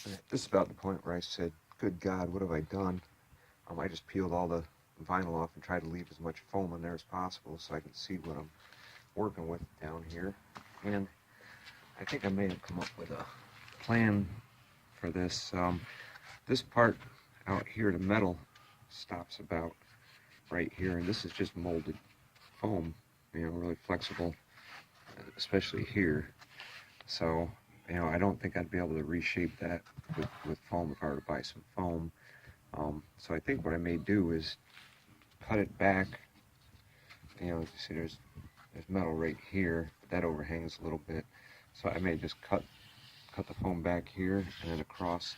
This is about the point where I said, good God, what have I done? I just peeled all the vinyl off and tried to leave as much foam on there as possible so I can see what I'm working with down here. And I think I may have come up with a plan for this. This part out here, the metal stops about right here, and this is just molded foam, really flexible, especially here. So, I don't think I'd be able to reshape that with foam if I were to buy some foam. So I think what I may do is cut it back. You see there's metal right here, but that overhangs a little bit. So I may just cut the foam back here and then across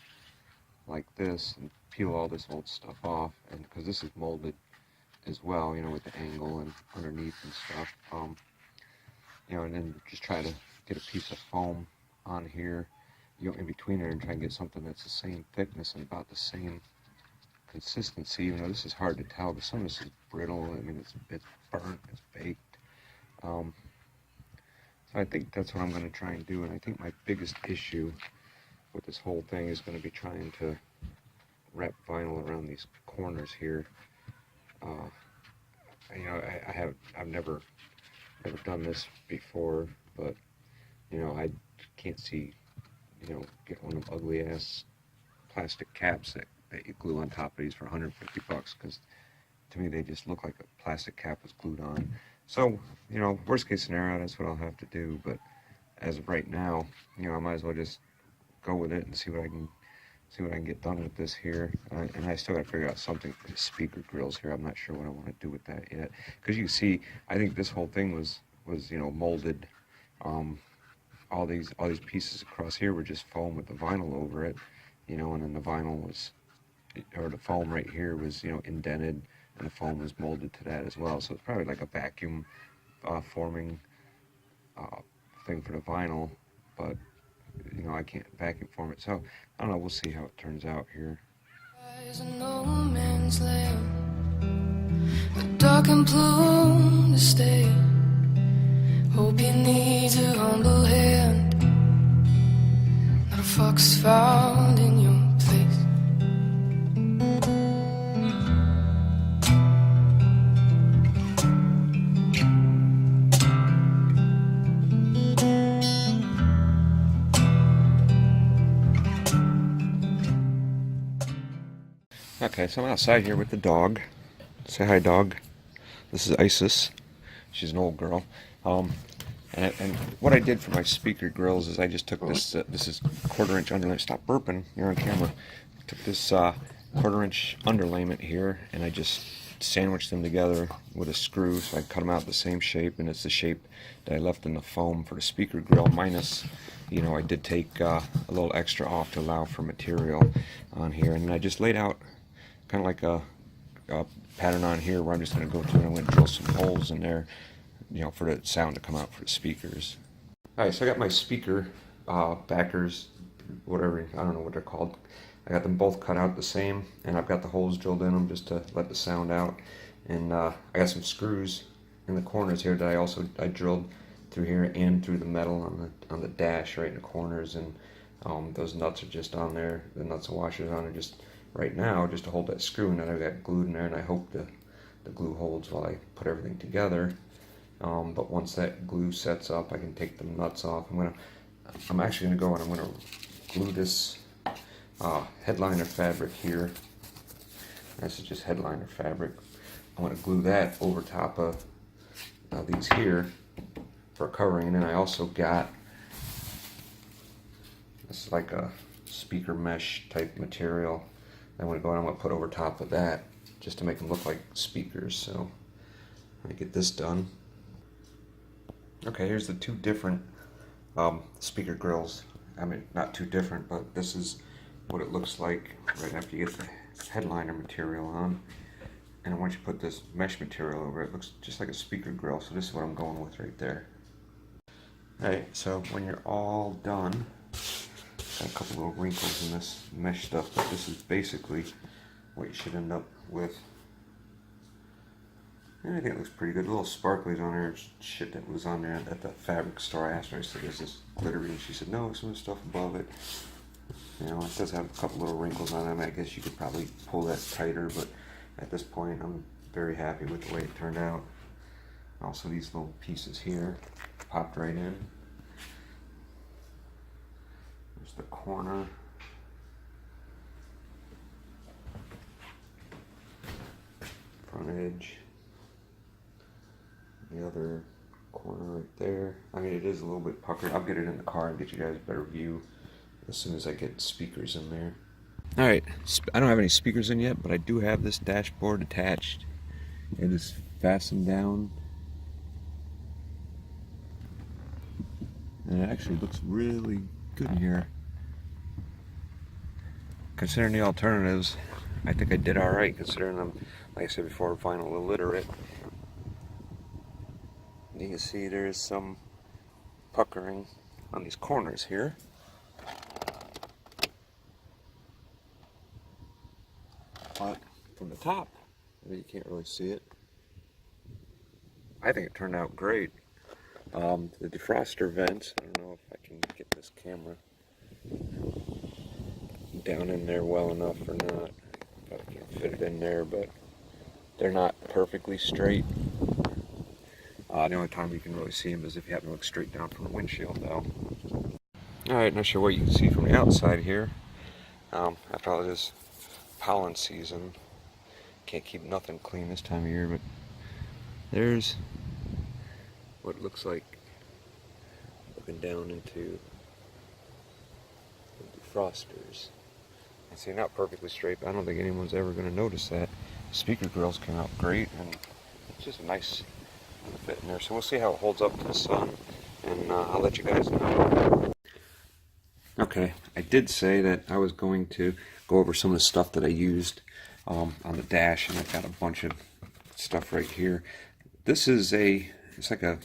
like this and peel all this old stuff off. And because this is molded as well, with the angle and underneath and stuff. And then just try to get a piece of foam on here, in between it, and try and get something that's the same thickness and about the same consistency. This is hard to tell, but some of this is brittle. It's burnt, it's baked. So I think that's what I'm going to try and do. And I think my biggest issue with this whole thing is going to be trying to wrap vinyl around these corners here. I've never done this before, but I can't see get one of them ugly ass plastic caps that you glue on top of these for 150 bucks, because to me they just look like a plastic cap was glued on. So worst case scenario, that's what I'll have to do. But as of right now, I might as well just go with it and see what I can get done with this here. And I still got to figure out something for the speaker grills here. I'm not sure what I want to do with that yet, because you can see I think this whole thing was molded. All these pieces across here were just foam with the vinyl over it, and then the vinyl was, or the foam right here was indented, and the foam was molded to that as well. So it's probably like a vacuum forming thing for the vinyl, but I can't vacuum form it. So I don't know, we'll see how it turns out here. No man's land, a dark and plumed estate. Hope you need a humble hand, not a fox found in your place. Okay, so I'm outside here with the dog. Say hi, dog. This is Isis. She's an old girl. And what I did for my speaker grills is I just took this, this is 1/4 inch underlayment. Stop burping, you're on camera. Took this 1/4 inch underlayment here, and I just sandwiched them together with a screw, so I cut them out the same shape, and it's the shape that I left in the foam for the speaker grill, minus, I did take a little extra off to allow for material on here. And I just laid out kind of like a pattern on here where I'm just going to go through and I'm going to drill some holes in there, for the sound to come out for the speakers. Alright, so I got my speaker backers, whatever, I don't know what they're called. I got them both cut out the same, and I've got the holes drilled in them just to let the sound out. And I got some screws in the corners here that I drilled through here and through the metal on the dash right in the corners. And those nuts are just on there. The nuts and washers on there just right now, just to hold that screw, and then I've got glued in there, and I hope the glue holds while I put everything together. But once that glue sets up, I can take the nuts off. I'm actually gonna go and I'm gonna glue this headliner fabric here. This is just headliner fabric. I want to glue that over top of these here for covering. And then I also got this is like a speaker mesh type material. I'm going to go and I'm going to put over top of that just to make them look like speakers. So let me get this done. Okay, here's the two different speaker grills. I mean, not too different, but this is what it looks like right after you get the headliner material on. And once you put this mesh material over it, looks just like a speaker grill. So this is what I'm going with right there. Alright, so when you're all done, got a couple little wrinkles in this mesh stuff, but this is basically what you should end up with. And I think it looks pretty good. A little sparklies on there, shit that was on there at the fabric store. I asked her, I said, is this glittery? And she said, no, some of the stuff above it. You know, it does have a couple little wrinkles on it. I guess you could probably pull that tighter, but at this point I'm very happy with the way it turned out. Also, these little pieces here popped right in. There's the corner. Front edge. The other corner right there. I mean, it is a little bit puckered. I'll get it in the car and get you guys a better view as soon as I get speakers in there. Alright, I don't have any speakers in yet, but I do have this dashboard attached. It is fastened down. And it actually looks really good in here. Considering the alternatives, I think I did alright, considering I'm, like I said before, vinyl illiterate. You can see there's some puckering on these corners here. But from the top, you can't really see it. I think it turned out great. The defroster vents, I don't know if I can get this camera down in there well enough or not. Probably can't fit it in there, but they're not perfectly straight. The only time you can really see them is if you happen to look straight down from the windshield, though. Alright, not sure what you can see from the outside here. After all this pollen season, can't keep nothing clean this time of year, but there's what it looks like looking down into the defrosters. And see, not perfectly straight, but I don't think anyone's ever going to notice that. Speaker grills came out great, and it's just a nice fit in there. So we'll see how it holds up to the sun, and I'll let you guys know. Okay, I did say that I was going to go over some of the stuff that I used on the dash, and I've got a bunch of stuff right here. This is it's like a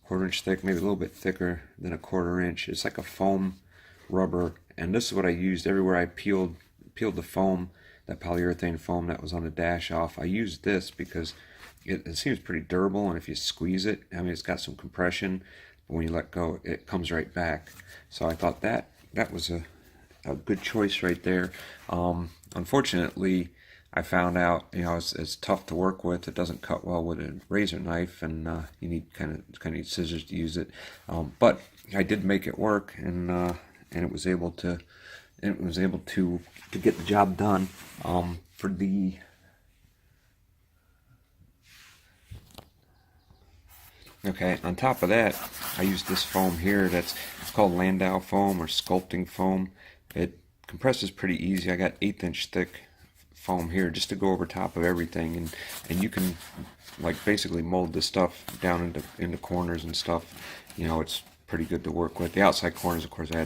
1/4 inch thick, maybe a little bit thicker than a 1/4 inch. It's like a foam rubber, and this is what I used everywhere I peeled the foam, that polyurethane foam that was on the dash off. I used this because it seems pretty durable, and if you squeeze it, I mean, it's got some compression, but when you let go, it comes right back. So I thought that was a good choice right there. Unfortunately, I found out, you know, it's tough to work with. It doesn't cut well with a razor knife, and you need kind of need scissors to use it. But I did make it work, and it was able to get the job done. For the Okay, on top of that, I used this foam here. It's called Landau foam or sculpting foam. It compresses pretty easy. I got 1/8 inch thick foam here just to go over top of everything, and you can like basically mold this stuff down into corners and stuff. You know, it's pretty good to work with. The outside corners, of course, I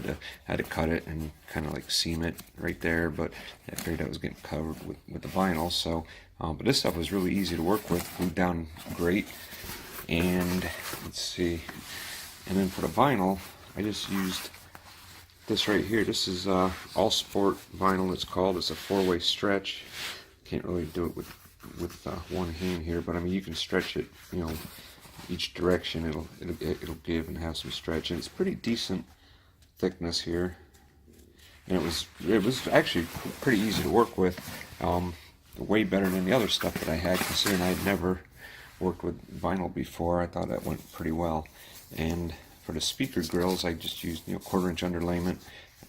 had to cut it and kind of like seam it right there, but I figured I was getting covered with the vinyl. So, but this stuff was really easy to work with, glued down great. And let's see, and then for the vinyl, I just used this right here. This is All Sport vinyl. It's called. It's a 4-way stretch. Can't really do it with one hand here, but I mean, you can stretch it, you know, each direction. It'll give and have some stretch, and it's pretty decent thickness here. And it was actually pretty easy to work with. Way better than the other stuff that I had, considering I had never worked with vinyl before. I thought that went pretty well. And for the speaker grills, I just used, you know, 1/4 inch underlayment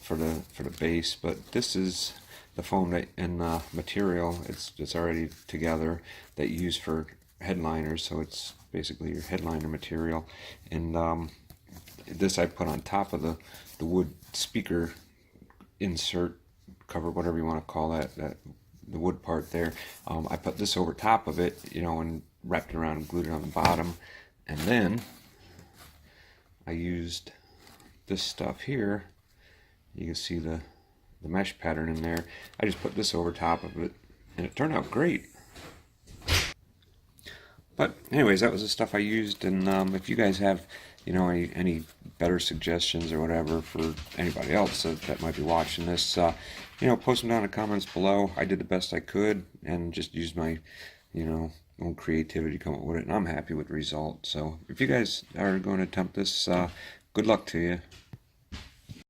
for the base. But this is the foam that and material. It's already together that you use for headliners. So it's basically your headliner material. And this I put on top of the wood speaker insert cover, whatever you want to call that the wood part there. I put this over top of it, you know, and wrapped it around and glued it on the bottom. And then I used this stuff here. You can see the mesh pattern in there. I just put this over top of it, and it turned out great. But anyways, that was the stuff I used. And if you guys have, you know, any better suggestions or whatever for anybody else that might be watching this, you know, post them down in the comments below. I did the best I could and just used my, you know, own creativity to come up with it, and I'm happy with the result. So if you guys are going to attempt this, good luck to you.